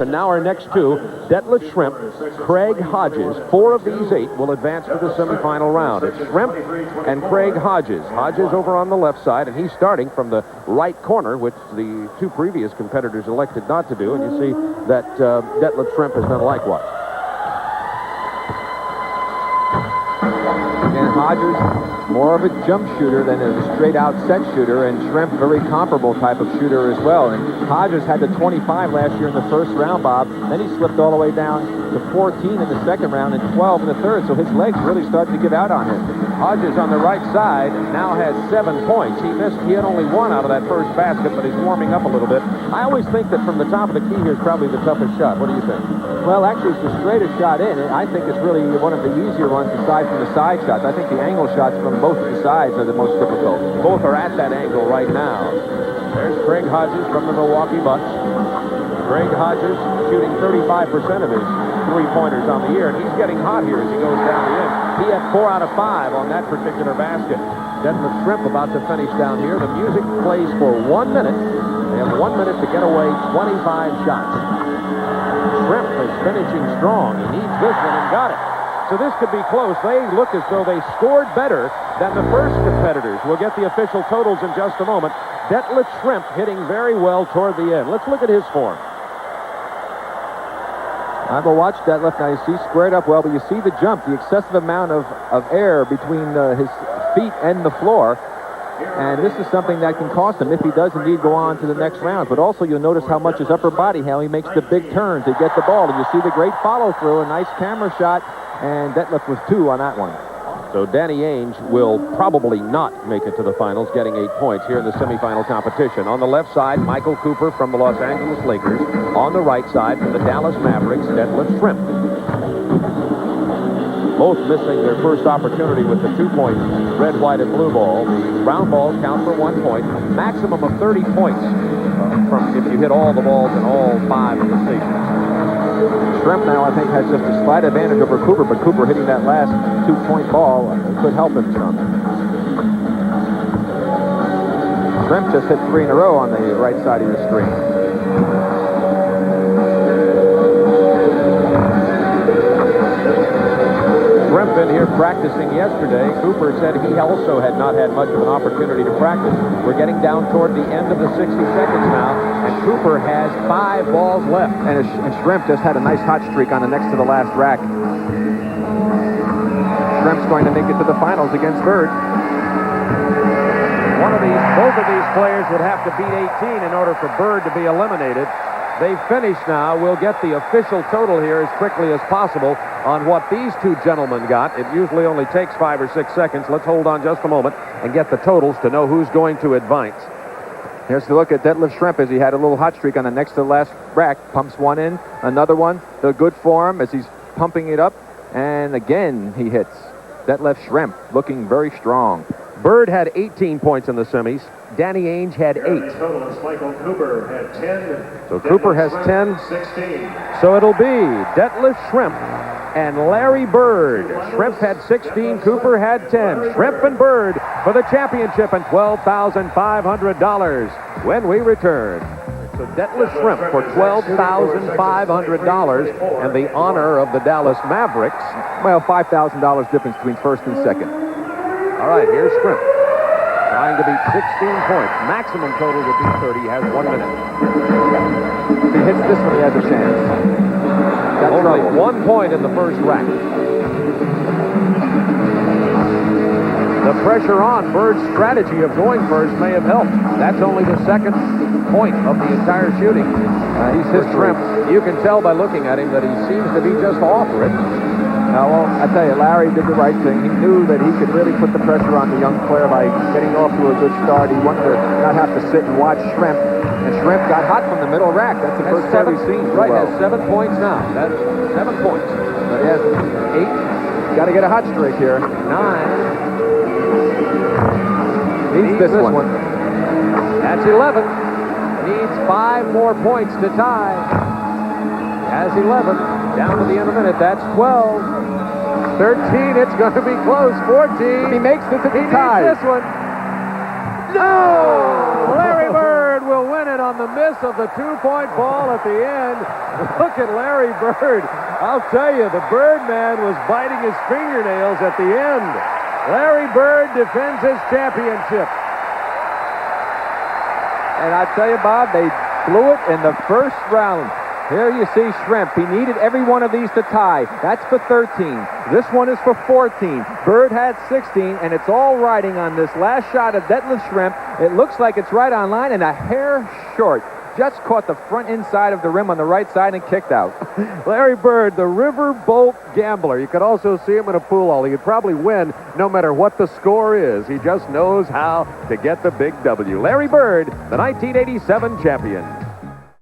And now our next two, Detlef Schrempf, Craig Hodges. 4 of these 8 will advance to the semifinal round. It's Schrempf and Craig Hodges. Hodges over on the left side, and he's starting from the right corner, which the 2 previous competitors elected not to do. And you see that Detlef Schrempf has done likewise. And Hodges, more of a jump shooter than a straight-out set shooter, and Schrempf, very comparable type of shooter as well. And Hodges had the 25 last year in the first round, Bob. Then he slipped all the way down to 14 in the second round and 12 in the third, so his legs really started to give out on him. Hodges on the right side now has 7 points. He had only 1 out of that first basket, but he's warming up a little bit. I always think that from the top of the key here is probably the toughest shot. What do you think? Well, actually, it's the straightest shot in, and I think it's really one of the easier ones aside from the side shots. I think the angle shots from both of the sides are the most difficult. Both are at that angle right now. There's Craig Hodges from the Milwaukee Bucks. Craig Hodges shooting 35% of his three-pointers on the year, and he's getting hot here as he goes down the end. He had 4 out of 5 on that particular basket. Detlef Schrempf about to finish down here. The music plays for 1 minute. They have 1 minute to get away 25 shots. Schrempf is finishing strong. He needs this one and got it. So this could be close. They look as though they scored better than the first competitors. We'll get the official totals in just a moment. Detlef Schrempf hitting very well toward the end. Let's look at his form. I will watch Detlef. Now, you see squared up well, but you see the jump, the excessive amount of air between his feet and the floor. And this is something that can cost him if he does indeed go on to the next round. But also you'll notice how much his upper body, how he makes the big turn to get the ball. And you see the great follow-through, a nice camera shot, and Detlef was 2 on that one. So Danny Ainge will probably not make it to the finals, getting 8 points here in the semifinal competition. On the left side, Michael Cooper from the Los Angeles Lakers. On the right side, from the Dallas Mavericks, Detlef Schrempf. Both missing their first opportunity with the 2-point red, white, and blue ball. The round balls count for 1 point. Maximum of 30 points from if you hit all the balls in all 5 of the stations. Schrempf now, I think, has just a slight advantage over Cooper, but Cooper hitting that last 2-point ball could help him some. Schrempf just hit 3 in a row on the right side of the screen. Schrempf in here practicing yesterday. Cooper said he also had not had much of an opportunity to practice. We're getting down toward the end of the 60 seconds now, and Cooper has 5 balls left. And Schrempf just had a nice hot streak on the next to the last rack. Schrempf's going to make it to the finals against Bird. Both of these players would have to beat 18 in order for Bird to be eliminated. They've finished now. We'll get the official total here as quickly as possible on what these 2 gentlemen got. It usually only takes 5 or 6 seconds. Let's hold on just a moment and get the totals to know who's going to advance. Here's the look at Detlef Schrempf as he had a little hot streak on the next to the last rack. Pumps one in, another one. The good form as he's pumping it up. And again, he hits. Detlef Schrempf looking very strong. Bird had 18 points in the semis. Danny Ainge had 8. Michael Cooper had 10. So Cooper has 10. 16. So it'll be Detlef Schrempf and Larry Bird. Schrempf had 16. Cooper had 10. Schrempf and Bird for the championship and $12,500 when we return. So Detlef Schrempf for $12,500 and the honor of the Dallas Mavericks. Well, $5,000 difference between first and second. All right, here's Schrempf trying to beat 16 points. Maximum total would be 30. He has 1 minute. If he hits this one, he has a chance. That's only trouble. 1 point in the first rack. The pressure on Bird's strategy of going first may have helped. That's only the second point of the entire shooting. He's his Schrempf. You can tell by looking at him that he seems to be just off it. Well, I tell you, Larry did the right thing. He knew that he could really put the pressure on the young player by getting off to a good start. He wanted to not have to sit and watch Schrempf. And Schrempf got hot from the middle rack. That's the first time we've seen. Right, has 7 points now. That's 7 points. But he has 8. Got to get a hot streak here. 9. Needs this one. That's 11. Needs 5 more points to tie. Has 11. Down to the end of the minute. That's 12. 13. It's going to be close. 14. He makes this. He needs this one. No! Larry Bird will win it on the miss of the two-point ball at the end. Look at Larry Bird. I'll tell you, the Birdman was biting his fingernails at the end. Larry Bird defends his championship. And I tell you, Bob, they blew it in the first round. Here you see Schrempf. He needed every one of these to tie. That's for 13. This one is for 14. Bird had 16, and it's all riding on this last shot of Detlef Schrempf. It looks like it's right on line and a hair short. Just caught the front inside of the rim on the right side and kicked out. Larry Bird, the riverboat gambler. You could also see him in a pool hall. He could probably win no matter what the score is. He just knows how to get the big W. Larry Bird, the 1987 champion.